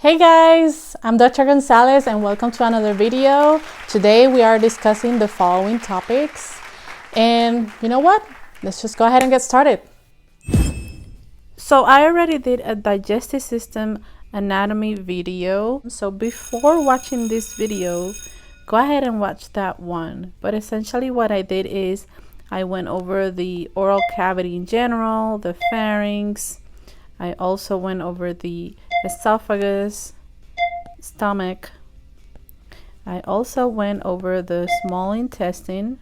Hey guys, I'm Dr. Gonzalez and welcome to another video. Today we are discussing the following topics. And you know what? Let's just go ahead and get started. So I already did a digestive system anatomy video. So before watching this video, go ahead and watch that one. But essentially what I did is I went over the oral cavity in general, the pharynx. I also went over the esophagus, stomach. I also went over the small intestine,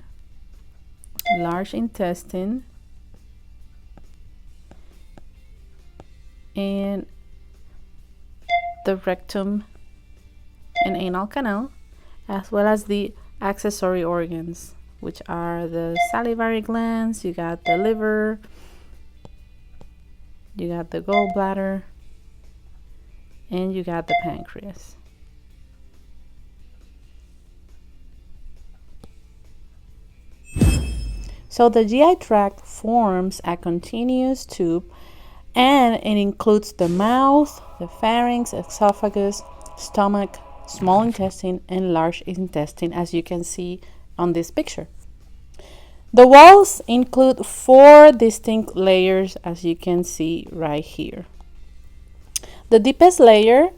large intestine, and the rectum and anal canal, as well as the accessory organs, which are the salivary glands. You got the liver, you got the gallbladder, and you got the pancreas. So the GI tract forms a continuous tube, and it includes the mouth, the pharynx, esophagus, stomach, small intestine, and large intestine, as you can see on this picture. The walls include 4 distinct layers, as you can see right here. The deepest layer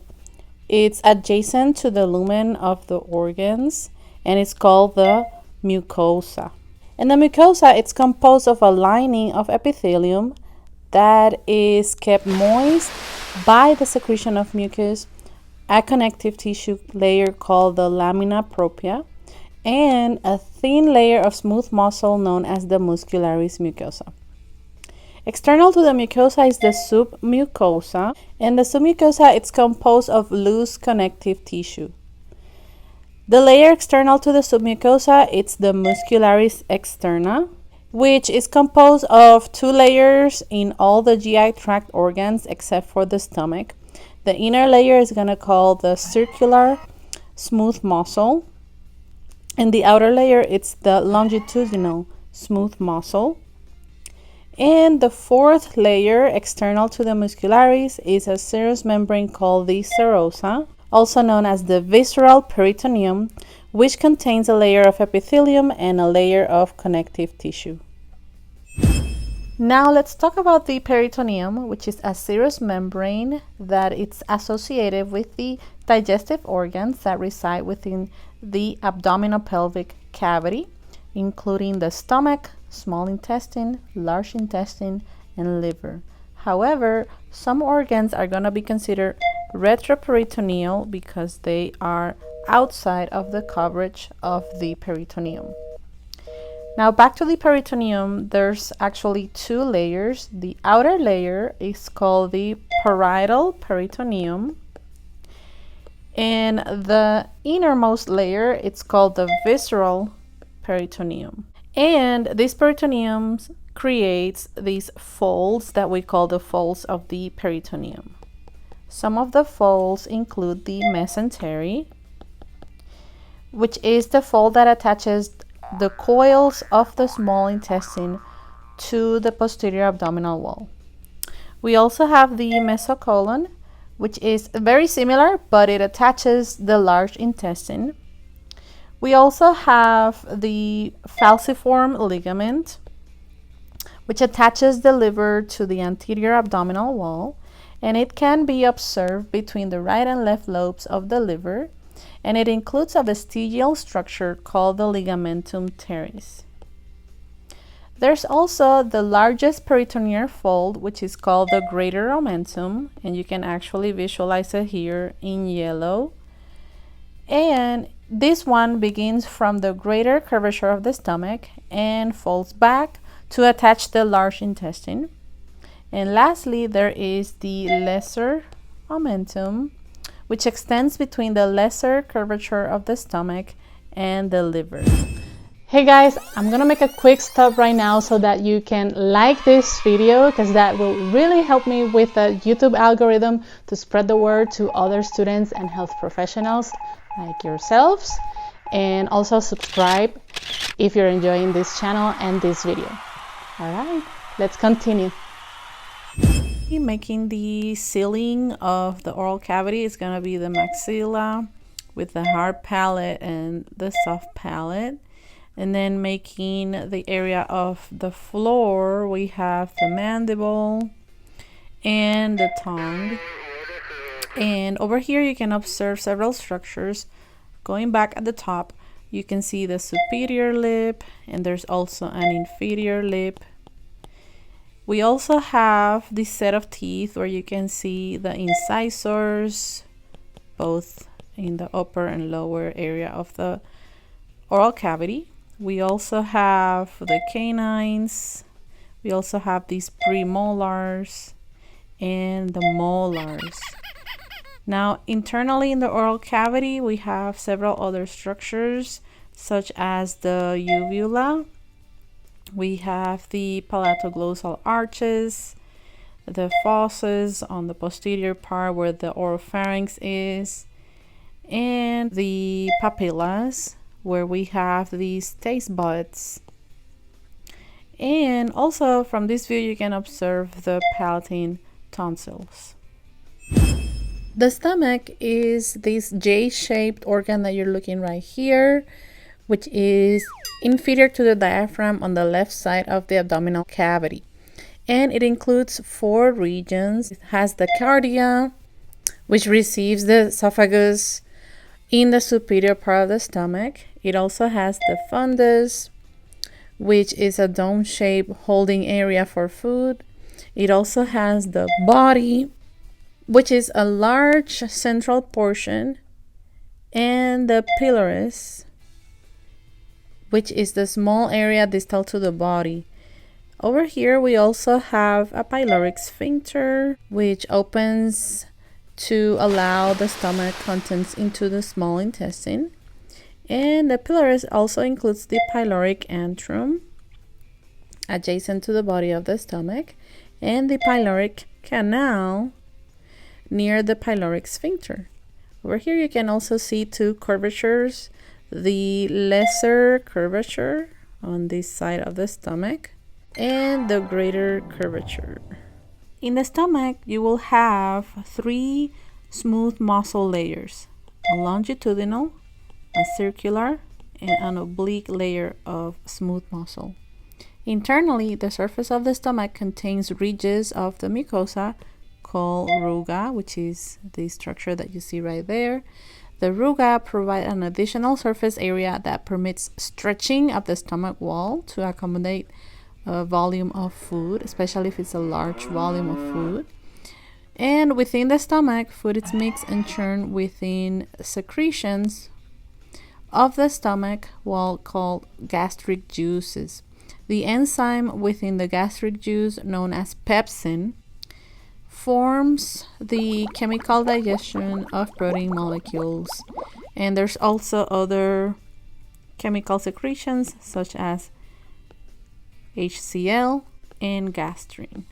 is adjacent to the lumen of the organs, and it's called the mucosa. And the mucosa, it's composed of a lining of epithelium that is kept moist by the secretion of mucus, a connective tissue layer called the lamina propria, and a thin layer of smooth muscle known as the muscularis mucosa. External to the mucosa is the submucosa, and the submucosa it's composed of loose connective tissue. The layer external to the submucosa it's the muscularis externa, which is composed of 2 layers in all the GI tract organs except for the stomach. The inner layer is going to call the circular smooth muscle, and the outer layer it's the longitudinal smooth muscle. And the 4th layer external to the muscularis is a serous membrane called the serosa, also known as the visceral peritoneum, which contains a layer of epithelium and a layer of connective tissue. Now let's talk about the peritoneum, which is a serous membrane that it's associated with the digestive organs that reside within the abdominopelvic cavity, including the stomach, small intestine, large intestine, and liver. However, some organs are going to be considered retroperitoneal because they are outside of the coverage of the peritoneum. Now back to the peritoneum, there's actually 2 layers. The outer layer is called the parietal peritoneum, and the innermost layer it's called the visceral peritoneum. And this peritoneum creates these folds that we call the folds of the peritoneum. Some of the folds include the mesentery, which is the fold that attaches the coils of the small intestine to the posterior abdominal wall. We also have the mesocolon, which is very similar, but it attaches the large intestine. We also have the falciform ligament, which attaches the liver to the anterior abdominal wall, and it can be observed between the right and left lobes of the liver, and it includes a vestigial structure called the ligamentum teres. There's also the largest peritoneal fold, which is called the greater omentum, and you can actually visualize it here in yellow. And this one begins from the greater curvature of the stomach and folds back to attach the large intestine. And lastly, there is the lesser omentum, which extends between the lesser curvature of the stomach and the liver. Hey guys, I'm gonna make a quick stop right now so that you can like this video, because that will really help me with the YouTube algorithm to spread the word to other students and health professionals like yourselves. And also subscribe if you're enjoying this channel and this video. All right, let's continue. Making the ceiling of the oral cavity is going to be the maxilla with the hard palate and the soft palate. And then making the area of the floor, we have the mandible and the tongue. And over here you can observe several structures. Going back at the top, you can see the superior lip, and there's also an inferior lip. We also have this set of teeth where you can see the incisors, both in the upper and lower area of the oral cavity. We also have the canines. We also have these premolars and the molars. Now, internally in the oral cavity, we have several other structures, such as the uvula. We have the palatoglossal arches, the fosses on the posterior part where the oropharynx is, and the papillas, where we have these taste buds. And also from this view, you can observe the palatine tonsils. The stomach is this J-shaped organ that you're looking right here, which is inferior to the diaphragm on the left side of the abdominal cavity. And it includes 4 regions. It has the cardia, which receives the esophagus in the superior part of the stomach. It also has the fundus, which is a dome-shaped holding area for food. It also has the body, which is a large central portion, and the pylorus, which is the small area distal to the body. Over here we also have a pyloric sphincter, which opens to allow the stomach contents into the small intestine. And the pylorus also includes the pyloric antrum, adjacent to the body of the stomach, and the pyloric canal near the pyloric sphincter. Over here you can also see 2 curvatures, the lesser curvature on this side of the stomach and the greater curvature. In the stomach you will have 3 smooth muscle layers, a longitudinal, a circular, and an oblique layer of smooth muscle. Internally, the surface of the stomach contains ridges of the mucosa called ruga, which is the structure that you see right there. The ruga provide an additional surface area that permits stretching of the stomach wall to accommodate a volume of food, especially if it's a large volume of food. And within the stomach, food is mixed and churned within secretions of the stomach wall called gastric juices. The enzyme within the gastric juice, known as pepsin, forms the chemical digestion of protein molecules. And there's also other chemical secretions such as HCl and gastrin.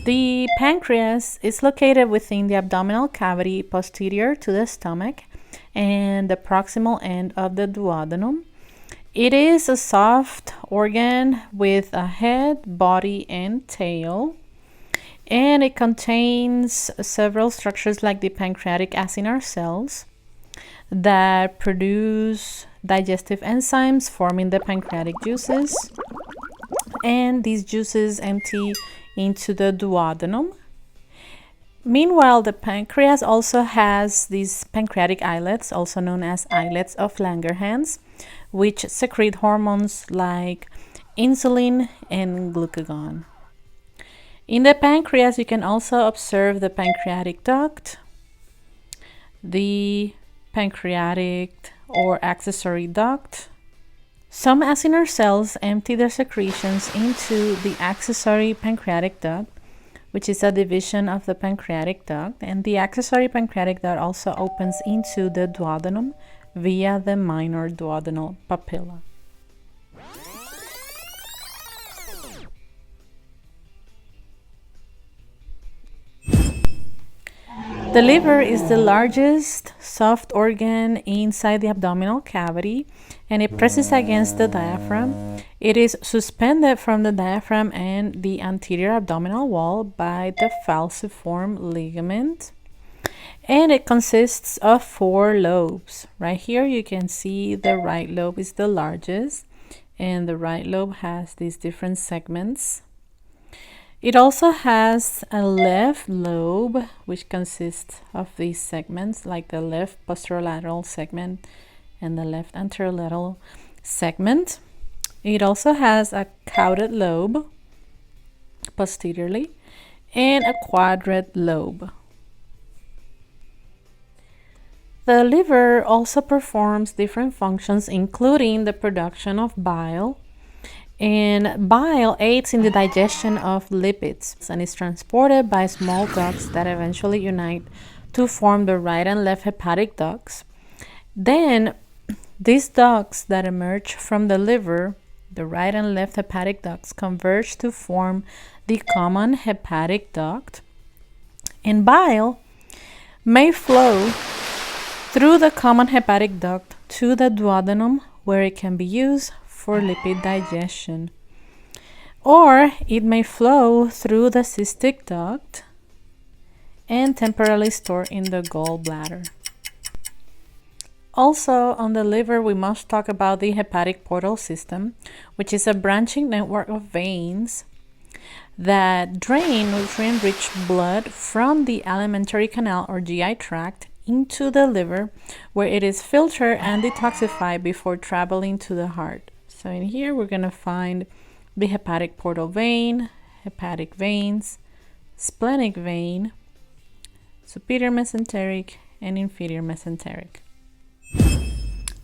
The pancreas is located within the abdominal cavity posterior to the stomach and the proximal end of the duodenum. It is a soft organ with a head, body, and tail, and it contains several structures like the pancreatic acinar cells that produce digestive enzymes forming the pancreatic juices, and these juices empty into the duodenum. Meanwhile, the pancreas also has these pancreatic islets, also known as islets of Langerhans, which secrete hormones like insulin and glucagon. In the pancreas, you can also observe the pancreatic duct, the pancreatic or accessory duct. Some acinar cells empty their secretions into the accessory pancreatic duct, which is a division of the pancreatic duct, and the accessory pancreatic duct also opens into the duodenum via the minor duodenal papilla. The liver is the largest soft organ inside the abdominal cavity, and it presses against the diaphragm. It is suspended from the diaphragm and the anterior abdominal wall by the falciform ligament. And it consists of 4 lobes. Right here you can see the right lobe is the largest, and the right lobe has these different segments. It also has a left lobe, which consists of these segments, like the left posterolateral segment and the left anterolateral segment. It also has a caudate lobe posteriorly and a quadrate lobe. The liver also performs different functions, including the production of bile. And bile aids in the digestion of lipids and is transported by small ducts that eventually unite to form the right and left hepatic ducts. Then these ducts that emerge from the liver, the right and left hepatic ducts, converge to form the common hepatic duct. And bile may flow through the common hepatic duct to the duodenum, where it can be used for lipid digestion, or it may flow through the cystic duct and temporarily store in the gallbladder. Also, on the liver, we must talk about the hepatic portal system, which is a branching network of veins that drain nutrient-rich blood from the alimentary canal or GI tract into the liver, where it is filtered and detoxified before traveling to the heart. So in here, we're going to find the hepatic portal vein, hepatic veins, splenic vein, superior mesenteric, and inferior mesenteric.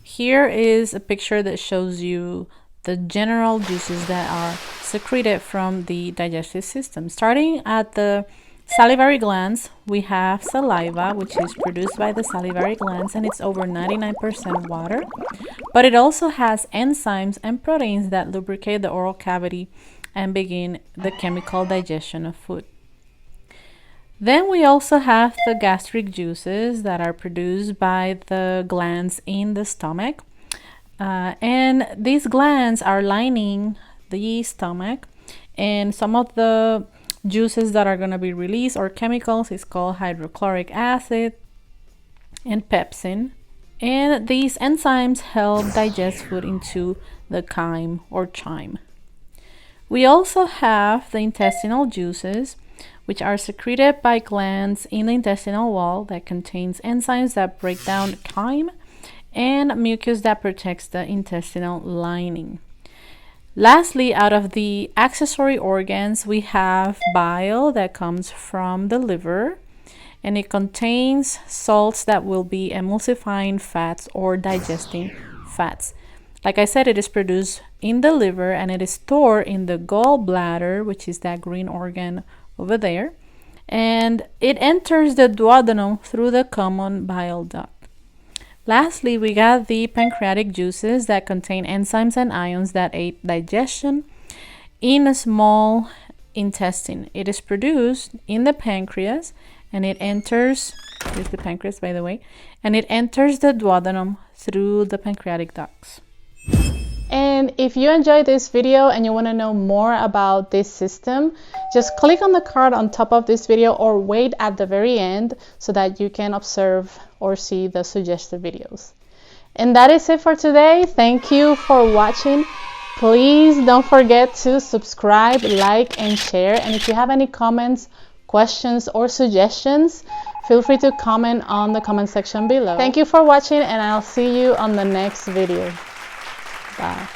Here is a picture that shows you the general juices that are secreted from the digestive system. Starting at the salivary glands, we have saliva, which is produced by the salivary glands, and it's over 99% water. But it also has enzymes and proteins that lubricate the oral cavity and begin the chemical digestion of food. Then we also have the gastric juices that are produced by the glands in the stomach. And these glands are lining the stomach, and some of the juices that are going to be released or chemicals is called hydrochloric acid and pepsin. And these enzymes help digest food into the chyme or chyme. We also have the intestinal juices, which are secreted by glands in the intestinal wall that contains enzymes that break down chyme and mucus that protects the intestinal lining. Lastly, out of the accessory organs, we have bile that comes from the liver, and it contains salts that will be emulsifying fats or digesting fats. Like I said, it is produced in the liver and it is stored in the gallbladder, which is that green organ over there, and it enters the duodenum through the common bile duct. Lastly, we got the pancreatic juices that contain enzymes and ions that aid digestion in a small intestine. It is produced in the pancreas and it enters, here's the pancreas by the way, and it enters the duodenum through the pancreatic ducts. And if you enjoyed this video and you want to know more about this system, just click on the card on top of this video or wait at the very end so that you can observe or see the suggested videos. And that is it for today. Thank you for watching. Please don't forget to subscribe, like, and share. And if you have any comments, questions, or suggestions, feel free to comment on the comment section below. Thank you for watching, and I'll see you on the next video. Bye.